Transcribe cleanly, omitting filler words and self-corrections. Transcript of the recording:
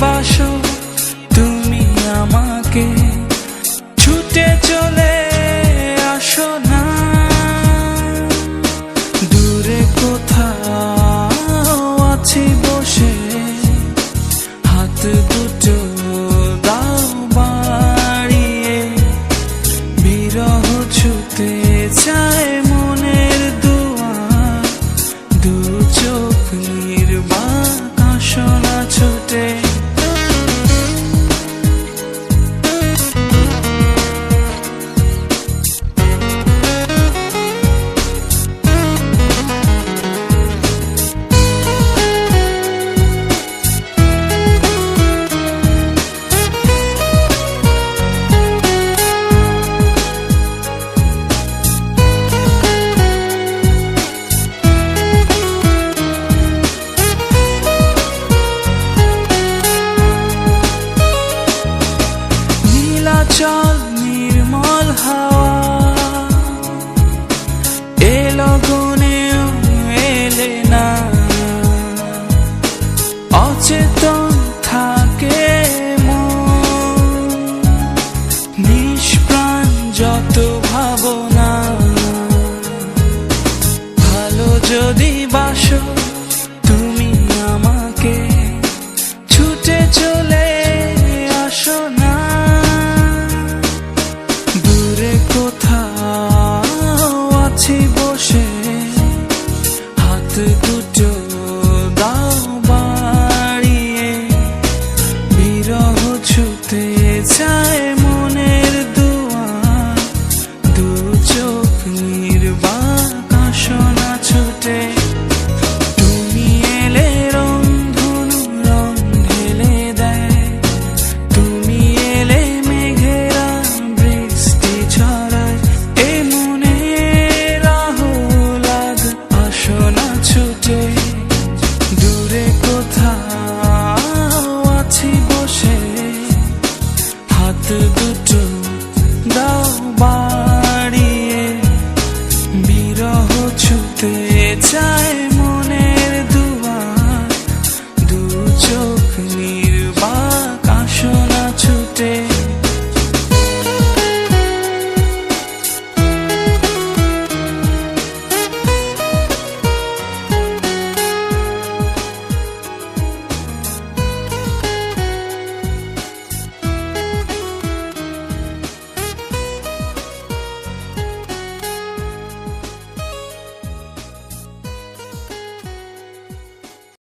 বাসো তুমি আমাকে, ছুটে চলে আসো না। দূরে কোথাও আছি বসে, হাত দুটো দাও বাড়িয়ে, বিরহ ছুতে চায় মনের দুয়ার, দু চোখ নির্বাক আসো না ছুটে। চল নির্মল হাওয়া এলো গুনেও এলে না, অচেতন থাকে মন, নিষ্প্রাণ যত ভাবনা। ভালো যদি বাসো তুমি আমাকে, ছুটে চলে আসো না। কোথাও আছি বসে, হাত দুটো দাও বাড়িয়ে, বিরহ ছুতে চায়